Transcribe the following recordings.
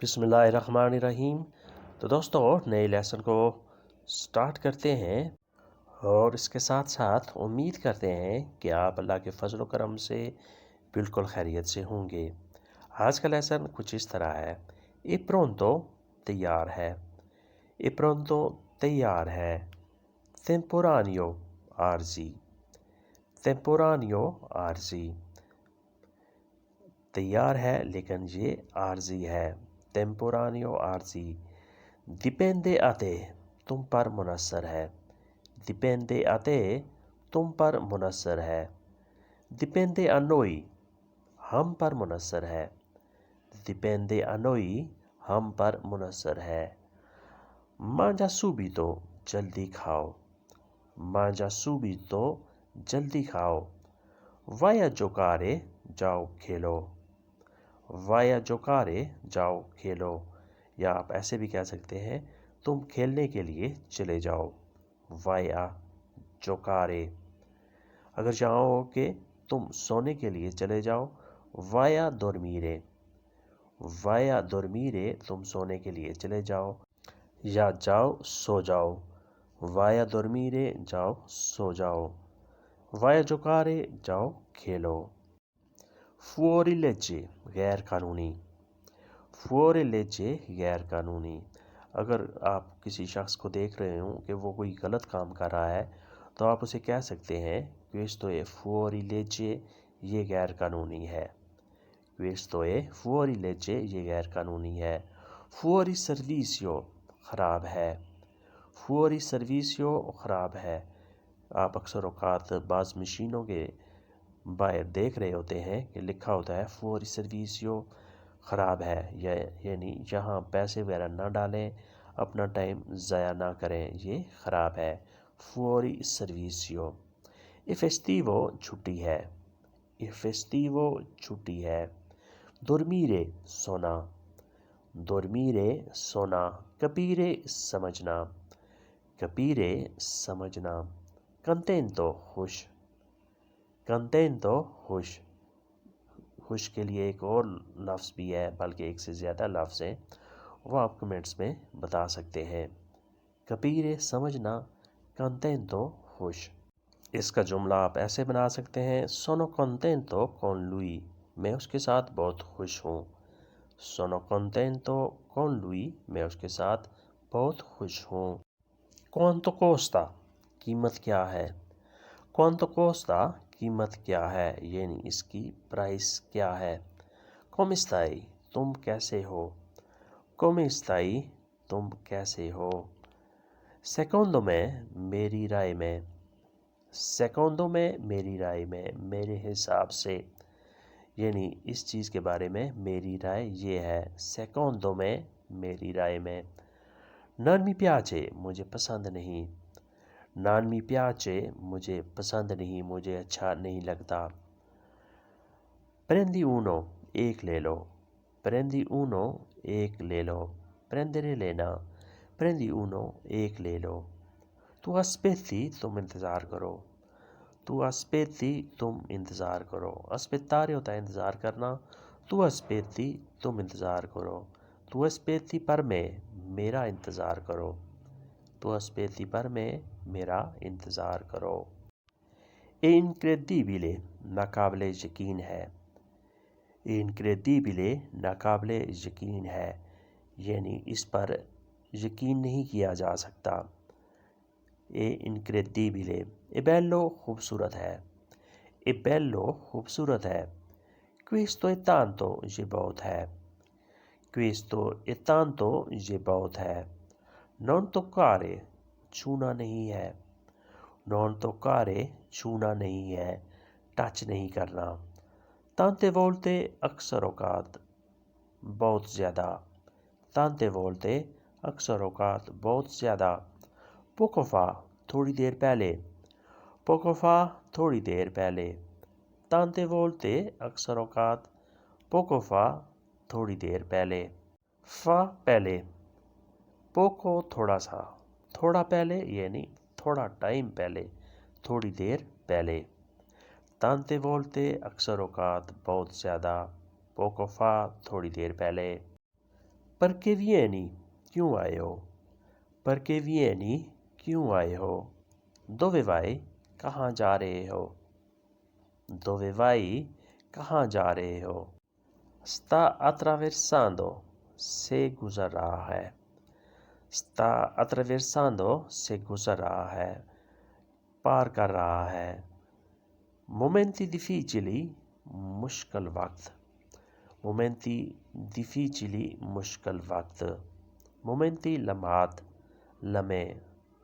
بسم اللہ الرحمن الرحیم۔ تو دوستو نئے لیسن کو سٹارٹ کرتے ہیں اور اس کے ساتھ ساتھ امید کرتے ہیں کہ آپ اللہ کے فضل و کرم سے بالکل خیریت سے ہوں گے۔ آج کا لیسن کچھ اس طرح ہے۔ اے پرونتو تیار ہے، اے پرونتو تیار ہے، تیمپورانیو عارضی، تیمپورانیو عارضی، تیار ہے لیکن یہ عارضی ہے، ٹیمپورانیو عارضی۔ ڈپینڈے آتے تم پر منحصر ہے، ڈپینڈے آتے تم پر منحصر ہے، ڈپینڈے a noi ہم پر منحصر ہے، ڈپینڈے a noi ہم پر منحصر ہے۔ mangia subito جلدی کھاؤ، mangia subito جلدی کھاؤ۔ vai a giocare جاؤ کھیلو، vai a giocare جاؤ کھیلو، یا آپ ایسے بھی کہہ سکتے ہیں تم کھیلنے کے لیے چلے جاؤ، vai a giocare۔ اگر چاہو کہ تم سونے کے لیے چلے جاؤ، vai a dormire، vai a dormire تم سونے کے لیے چلے جاؤ، یا جاؤ سو جاؤ، vai a dormire جاؤ سو جاؤ، vai a giocare جاؤ کھیلو۔ fuori legge غیر قانونی، fuori legge غیر قانونی۔ اگر آپ کسی شخص کو دیکھ رہے ہوں کہ وہ کوئی غلط کام کر رہا ہے تو آپ اسے کہہ سکتے ہیں questo è fuori legge، یہ غیر قانونی ہے، questo è fuori legge یہ غیر قانونی ہے۔ fuori servizio خراب ہے، fuori servizio خراب ہے۔ آپ اکثر اوقات بعض مشینوں کے باہر دیکھ رہے ہوتے ہیں کہ لکھا ہوتا ہے fuori servizio خراب ہے، یعنی یہاں پیسے وغیرہ نہ ڈالیں، اپنا ٹائم ضائع نہ کریں، یہ خراب ہے، fuori servizio۔ e festivo چھٹی ہے، e festivo چھٹی ہے۔ dormire سونا، dormire سونا۔ capire سمجھنا، capire سمجھنا۔ contento خوش، contento خوش۔ خوش کے لیے ایک اور لفظ بھی ہے، بلکہ ایک سے زیادہ لفظ ہیں، وہ آپ کمنٹس میں بتا سکتے ہیں۔ capire سمجھنا، contento خوش۔ اس کا جملہ آپ ایسے بنا سکتے ہیں sono contento con lui، میں اس کے ساتھ بہت خوش ہوں، sono contento con lui میں اس کے ساتھ بہت خوش ہوں۔ quanto costa قیمت کیا ہے، quanto costa قیمت کیا ہے، یعنی اس کی پرائس کیا ہے۔ come stai تم کیسے ہو، come stai تم کیسے ہو۔ secondo me میری رائے میں، secondo me میری رائے میں، میرے حساب سے، یعنی اس چیز کے بارے میں میری رائے یہ ہے، secondo me میری رائے میں۔ non mi piace مجھے پسند نہیں، non mi piace مجھے پسند نہیں، مجھے اچھا نہیں لگتا۔ prendi uno ایک لے لو، prendi uno ایک لے لو، prendere لینا، prendi uno ایک لے لو۔ tu aspetti تم انتظار کرو، tu aspetti تم انتظار کرو۔ aspettare ہوتا ہے انتظار کرنا، tu aspetti تم انتظار کرو۔ tu aspetti per me میرا انتظار کرو، tu aspetti per me میرا انتظار کرو۔ è incredibile ناقابل یقین ہے، è incredibile ناقابل یقین ہے، یعنی اس پر یقین نہیں کیا جا سکتا، è incredibile۔ è bello خوبصورت ہے، è bello خوبصورت ہے۔ questo è tanto یہ بہت ہے، questo è tanto یہ بہت ہے۔ non toccare چھونا نہیں ہے، non toccare چھونا نہیں ہے، ٹچ نہیں کرنا۔ tante volte اکثر اوقات، بہت زیادہ، tante volte اکثر اوقات بہت زیادہ۔ poco fa تھوڑی دیر پہلے، poco fa تھوڑی دیر پہلے۔ tante volte اکثر اوقات، poco fa تھوڑی دیر پہلے۔ fa پہلے، poco تھوڑا سا، تھوڑا پہلے یعنی تھوڑا ٹائم پہلے، تھوڑی دیر پہلے۔ tante volte اکثر اوقات بہت زیادہ، poco fa تھوڑی دیر پہلے۔ Perché vieni? کیوں آئے ہو؟ Perché vieni? کیوں آئے ہو؟ Dove vai? کہاں جا رہے ہو؟ Dove vai? کہاں جا رہے ہو؟ Sta attraversando سے گزر رہا ہے. Sta attraversando سے گزر رہا ہے، پار کر رہا ہے. Momenti difficili مشکل وقت. Momenti difficili مشکل وقت. Momenti لمحات، لمحے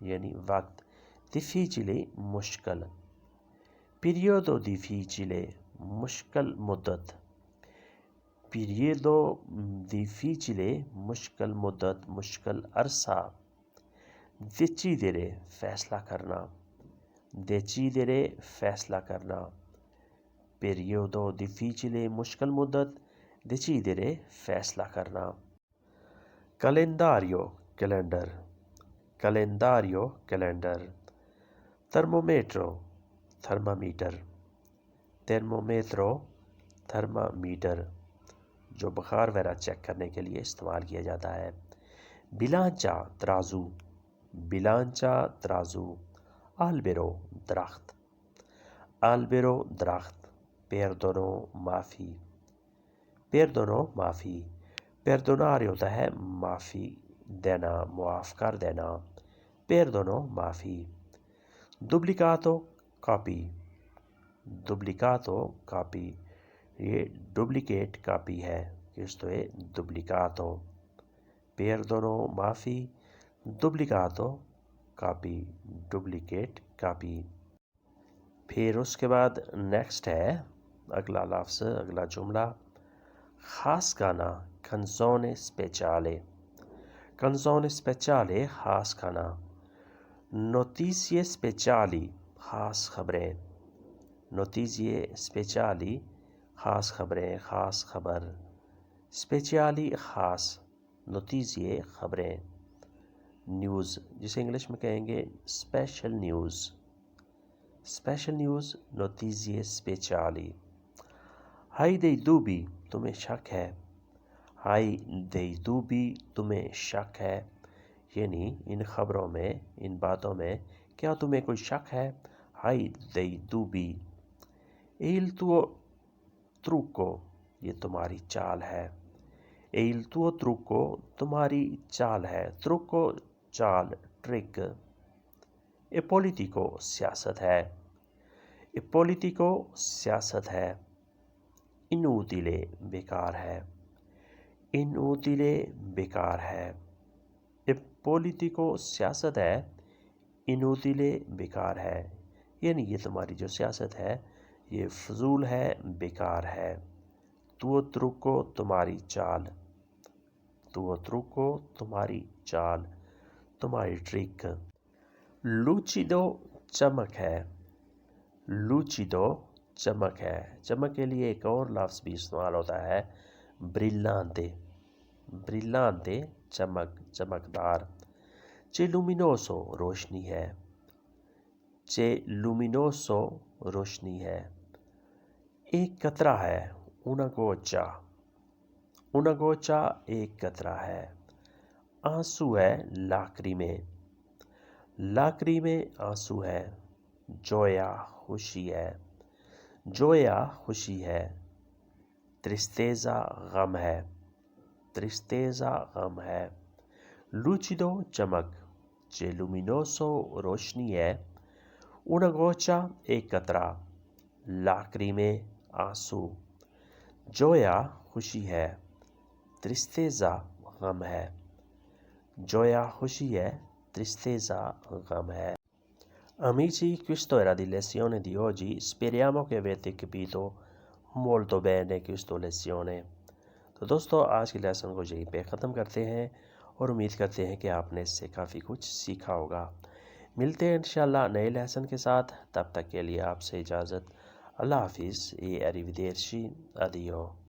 یعنی وقت. Difficili مشکل. Periodo difficile مشکل مدت. Periodo difficile مشکل مدت، مشکل عرصہ. Decidere فیصلہ کرنا. Decidere فیصلہ کرنا. Periodo difficile مشکل مدت. Decidere فیصلہ کرنا. Calendario calendar. Calendario calendar. Termometro thermometer. Termometro thermometer جو بخار وغیرہ چیک کرنے کے لیے استعمال کیا جاتا ہے. Bilancia ترازو. Bilancia ترازو. Albero درخت. Albero درخت. Perdono معافی. Perdono معافی. Perdonare ہوتا ہے معافی دینا، معاف کر دینا. Perdono معافی. Duplicato copy. Duplicato کاپی، یہ ڈپلیکیٹ کاپی ہے، questo è duplicato. Perdono معافی. Duplicato copy, duplicate copy. پھر اس کے بعد نیکسٹ ہے اگلا لفظ، اگلا جملہ. خاص گانا canzone speciale. Canzone speciale خاص گانا. Notizie speciali خاص خبریں. Notizie speciali خاص خبریں، خاص خبر. Speciali خاص. Notizie خبریں. نیوز جسے انگلش میں کہیں گے special news. Special news. Notizie speciali. Hai dei dubbi تمہیں شک ہے. Hai dei dubbi تمہیں شک ہے، یعنی ان خبروں میں، ان باتوں میں کیا تمہیں کوئی شک ہے؟ Hai dei dubbi. Il tuo trucco یہ تمہاری چال ہے. Il tuo trucco تمہاری چال ہے. Trucco چال، ٹرک. E politico سیاست ہے. E politico سیاست ہے. Inutile بیکار ہے. Inutile بیکار ہے. E politico سیاست ہے. Inutile بیکار ہے، یعنی یہ تمہاری جو سیاست ہے یہ فضول ہے، بیکار ہے. Tuo trucco تمہاری چال. Tuo trucco تمہاری چال، تمہاری ٹرک. Lucido چمک ہے. Lucido چمک ہے. چمک کے لیے ایک اور لفظ بھی استعمال ہوتا ہے، brillante. Brillante چمک، چمکدار. C'è luminoso روشنی ہے. C'è luminoso روشنی ہے. ایک قطرہ ہے. Una goccia. Una goccia ایک قطرہ ہے. آنسو ہے، lacrime. Lacrime آنسو ہے. Gioia خوشی ہے. Gioia خوشی ہے. Tristezza غم ہے. Tristezza غم ہے. Lucido چمک. C'è luminoso روشنی ہے. Una goccia ایک قطرہ. Lacrime آنسو. Gioia خوشی ہے. Tristezza غم ہے. Gioia خوشی ہے. Tristezza غم ہے. Amici, questo era di lezione di oggi. Speriamo che avete capito molto bene questa lezione. تو دوستو آج کے لیسن کو یہیں پہ ختم کرتے ہیں اور امید کرتے ہیں کہ آپ نے اس سے کافی کچھ سیکھا ہوگا. ملتے ہیں انشاءاللہ نئے لیسن کے ساتھ. تب تک کے لیے آپ سے اجازت. اللہ حافظ. E arrivederci. Addio.